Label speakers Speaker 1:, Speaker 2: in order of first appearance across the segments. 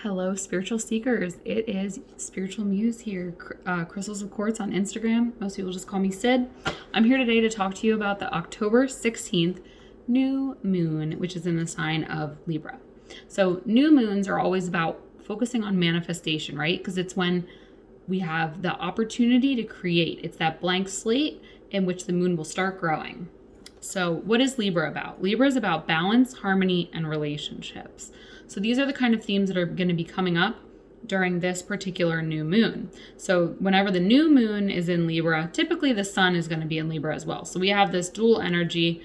Speaker 1: Hello, spiritual seekers. It is Spiritual Muse here, Crystals of Quartz on Instagram. Most people just call me Sid. I'm here today to talk to you about the October 16th new moon, which is in the sign of Libra. So new moons are always about focusing on manifestation, right? Because it's when we have the opportunity to create. It's that blank slate in which the moon will start growing. So what is Libra about? Libra is about balance, harmony, and relationships. So these are the kind of themes that are going to be coming up during this particular new moon. So whenever the new moon is in Libra, typically the sun is going to be in Libra as well. So we have this dual energy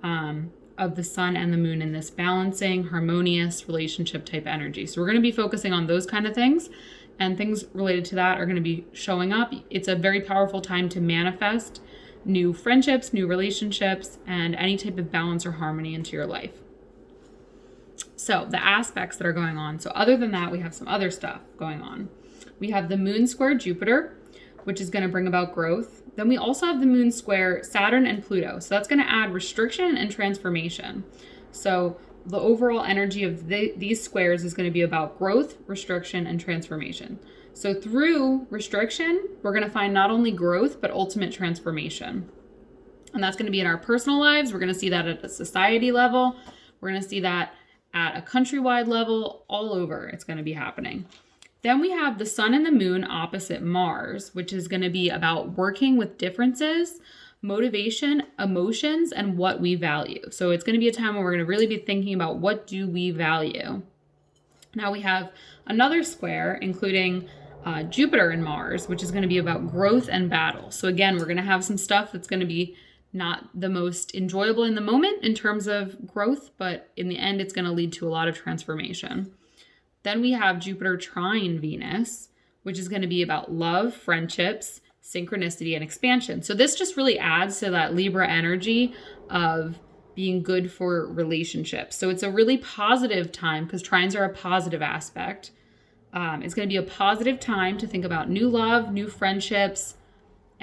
Speaker 1: of the sun and the moon in this balancing, harmonious relationship type energy. So we're going to be focusing on those kind of things, and things related to that are going to be showing up. It's a very powerful time to manifest new friendships, new relationships, and any type of balance or harmony into your life. So the aspects that are going on. So other than that, we have some other stuff going on. We have the moon square Jupiter, which is going to bring about growth. Then we also have the moon square Saturn and Pluto. So that's going to add restriction and transformation. So the overall energy of these squares is going to be about growth, restriction, and transformation. So through restriction, we're going to find not only growth, but ultimate transformation. And that's going to be in our personal lives. We're going to see that at a society level. We're going to see that at a countrywide level, all over. It's going to be happening. Then we have the sun and the moon opposite Mars, which is going to be about working with differences, motivation, emotions, and what we value. So it's going to be a time when we're going to really be thinking about what do we value. Now we have another square, including Jupiter and Mars, which is going to be about growth and battle. So again, we're going to have some stuff that's going to be not the most enjoyable in the moment in terms of growth, but in the end, it's going to lead to a lot of transformation. Then we have Jupiter trine Venus, which is going to be about love, friendships, synchronicity, and expansion. So this just really adds to that Libra energy of being good for relationships. So it's a really positive time because trines are a positive aspect. It's going to be a positive time to think about new love, new friendships,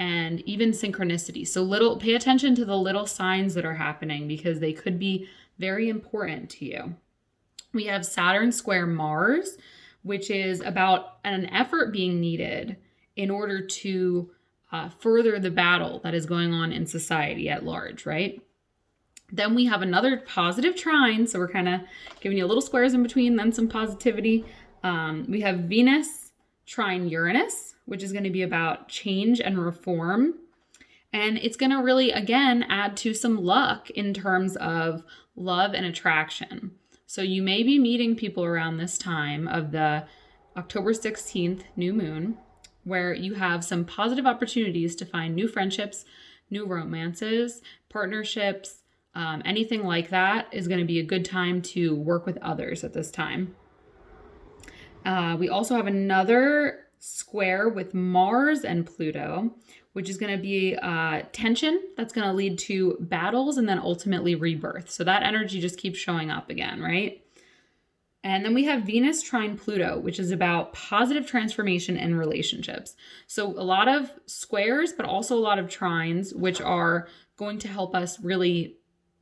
Speaker 1: and even synchronicity. So pay attention to the little signs that are happening because they could be very important to you. We have Saturn square Mars, which is about an effort being needed in order to further the battle that is going on in society at large, right? Then we have another positive trine. So we're kind of giving you little squares in between, then some positivity. We have Venus trine Uranus, which is going to be about change and reform. And it's going to really, again, add to some luck in terms of love and attraction. So you may be meeting people around this time of the October 16th new moon, where you have some positive opportunities to find new friendships, new romances, partnerships, anything like that is going to be a good time to work with others at this time. We also have another square with Mars and Pluto, which is going to be tension that's going to lead to battles and then ultimately rebirth. So that energy just keeps showing up again, right? And then we have Venus trine Pluto, which is about positive transformation in relationships. So a lot of squares, but also a lot of trines, which are going to help us really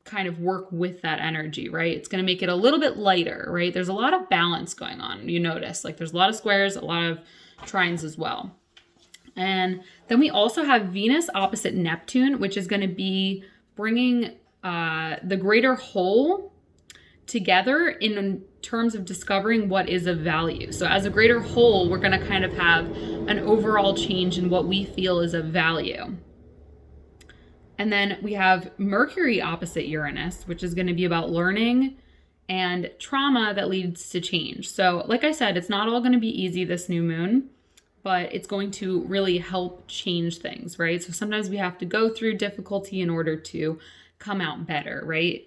Speaker 1: kind of work with that energy, right? It's going to make it a little bit lighter, right? There's a lot of balance going on. You notice like there's a lot of squares, a lot of trines as well. And then we also have Venus opposite Neptune, which is going to be bringing the greater whole together in terms of discovering what is of value. So as a greater whole, we're going to kind of have an overall change in what we feel is of value. And then we have Mercury opposite Uranus, which is going to be about learning and trauma that leads to change. So like I said, it's not all going to be easy this new moon, but it's going to really help change things, right? So sometimes we have to go through difficulty in order to come out better, right?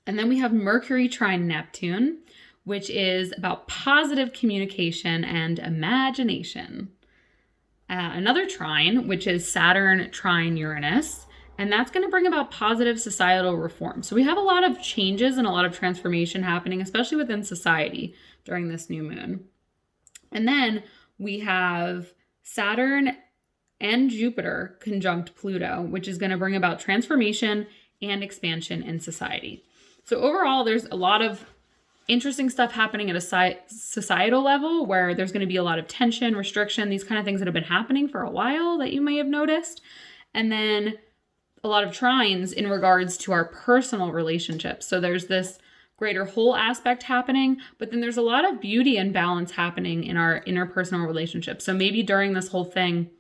Speaker 1: And then we have Mercury trine Neptune, which is about positive communication and imagination. Another trine, which is Saturn trine Uranus, and that's going to bring about positive societal reform. So we have a lot of changes and a lot of transformation happening, especially within society during this new moon. And then we have Saturn and Jupiter conjunct Pluto, which is going to bring about transformation and expansion in society. So overall, there's a lot of interesting stuff happening at a societal level where there's going to be a lot of tension, restriction, these kind of things that have been happening for a while that you may have noticed. And then a lot of trines in regards to our personal relationships. So there's this greater whole aspect happening, but then there's a lot of beauty and balance happening in our interpersonal relationships. So maybe during this whole thing,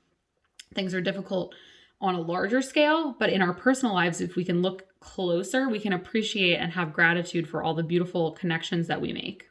Speaker 1: things are difficult on a larger scale, but in our personal lives, if we can look closer, we can appreciate and have gratitude for all the beautiful connections that we make.